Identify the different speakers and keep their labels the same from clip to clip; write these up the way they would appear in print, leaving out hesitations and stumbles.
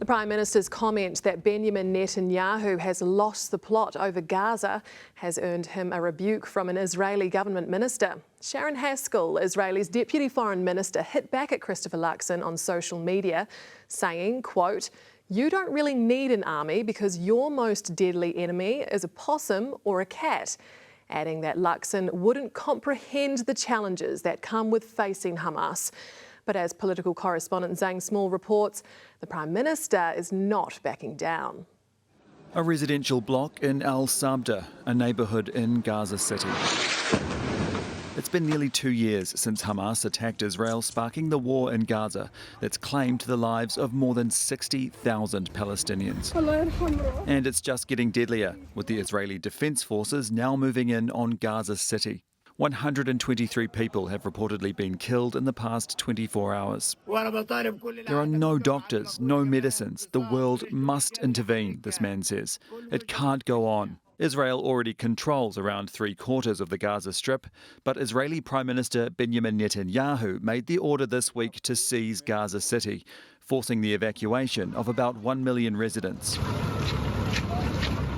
Speaker 1: The Prime Minister's comment that Benjamin Netanyahu has lost the plot over Gaza has earned him a rebuke from an Israeli government minister. Sharon Haskell, Israel's Deputy Foreign Minister, hit back at Christopher Luxon on social media, saying, quote, "You don't really need an army because your most deadly enemy is a possum or a cat," adding that Luxon wouldn't comprehend the challenges that come with facing Hamas. But as political correspondent Zhang Small reports, the Prime Minister is not backing down.
Speaker 2: A residential block in Al Sabda, a neighbourhood in Gaza City. It's been nearly 2 years since Hamas attacked Israel, sparking the war in Gaza that's claimed the lives of more than 60,000 Palestinians. And it's just getting deadlier, with the Israeli Defence Forces now moving in on Gaza City. 123 people have reportedly been killed in the past 24 hours. There are no doctors, no medicines. The world must intervene, this man says. It can't go on. Israel already controls around 3/4 of the Gaza Strip, but Israeli Prime Minister Benjamin Netanyahu made the order this week to seize Gaza City, forcing the evacuation of about 1 million residents.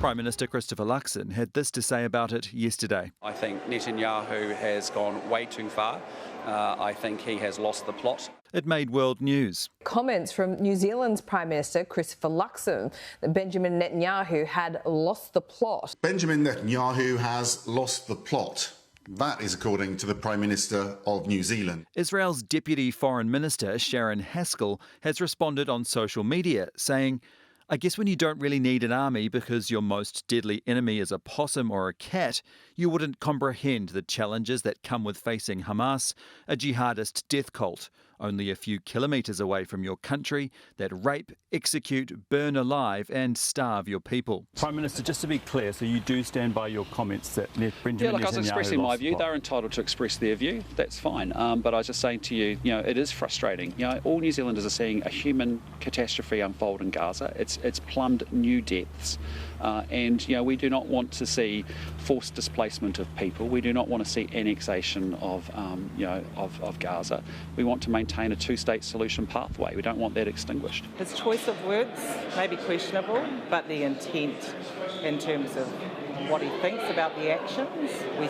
Speaker 2: Prime Minister Christopher Luxon had this to say about it yesterday.
Speaker 3: I think Netanyahu has gone way too far. I think he has lost the plot.
Speaker 2: It made world news.
Speaker 4: Comments from New Zealand's Prime Minister Christopher Luxon that Benjamin Netanyahu had lost the plot.
Speaker 5: Benjamin Netanyahu has lost the plot. That is according to the Prime Minister of New Zealand.
Speaker 2: Israel's Deputy Foreign Minister Sharon Haskell has responded on social media saying, "I guess when you don't really need an army because your most deadly enemy is a possum or a cat, you wouldn't comprehend the challenges that come with facing Hamas, a jihadist death cult, only a few kilometres away from your country, that rape, execute, burn alive and starve your people."
Speaker 6: Prime Minister, just to be clear, so you do stand by your comments that Benjamin Netanyahu
Speaker 3: I was expressing my view. They're entitled to express their view. That's fine. But I was just saying to you, it is frustrating. All New Zealanders are seeing a human catastrophe unfold in Gaza. It's plumbed new depths. And we do not want to see forced displacement of people. We do not want to see annexation of Gaza. We want to maintain a two-state solution pathway. We don't want that extinguished.
Speaker 7: His choice of words may be questionable, but the intent in terms of what he thinks about the actions, we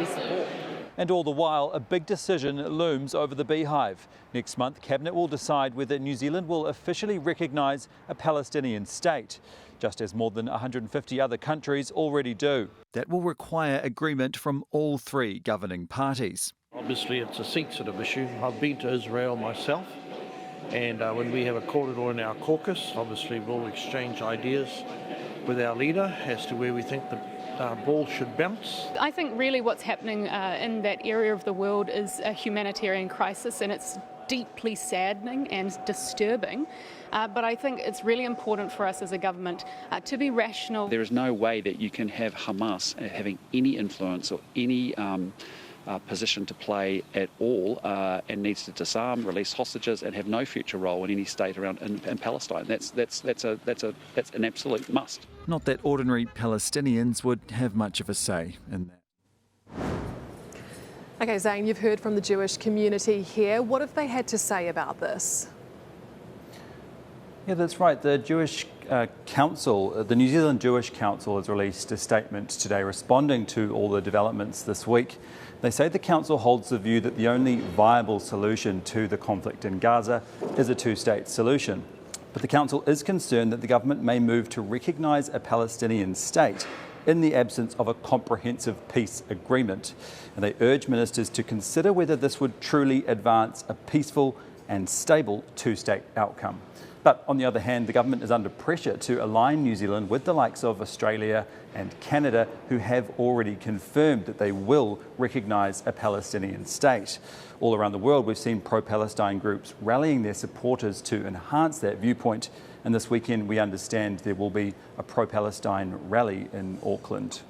Speaker 7: support.
Speaker 2: And all the while, a big decision looms over the beehive. Next month, Cabinet will decide whether New Zealand will officially recognise a Palestinian state, just as more than 150 other countries already do. That will require agreement from all three governing parties.
Speaker 8: Obviously, it's a sensitive issue. I've been to Israel myself, and when we have a corridor in our caucus, obviously we'll exchange ideas with our leader as to where we think the ball should bounce.
Speaker 9: I think really what's happening in that area of the world is a humanitarian crisis, and it's deeply saddening and disturbing. But I think it's really important for us as a government to be rational.
Speaker 3: There is no way that you can have Hamas having any influence or any position to play at all, and needs to disarm, release hostages, and have no future role in any state around in Palestine. That's an absolute must.
Speaker 2: Not that ordinary Palestinians would have much of a say in that.
Speaker 1: OK, Zane, you've heard from the Jewish community here. What have they had to say about this?
Speaker 6: Yeah, that's right. The Jewish Council, the New Zealand Jewish Council, has released a statement today responding to all the developments this week. They say the council holds the view that the only viable solution to the conflict in Gaza is a two-state solution. But the council is concerned that the government may move to recognise a Palestinian state in the absence of a comprehensive peace agreement. And they urge ministers to consider whether this would truly advance a peaceful and stable two-state outcome. But on the other hand, the government is under pressure to align New Zealand with the likes of Australia and Canada, who have already confirmed that they will recognise a Palestinian state. All around the world, we've seen pro-Palestine groups rallying their supporters to enhance that viewpoint. And this weekend, we understand there will be a pro-Palestine rally in Auckland.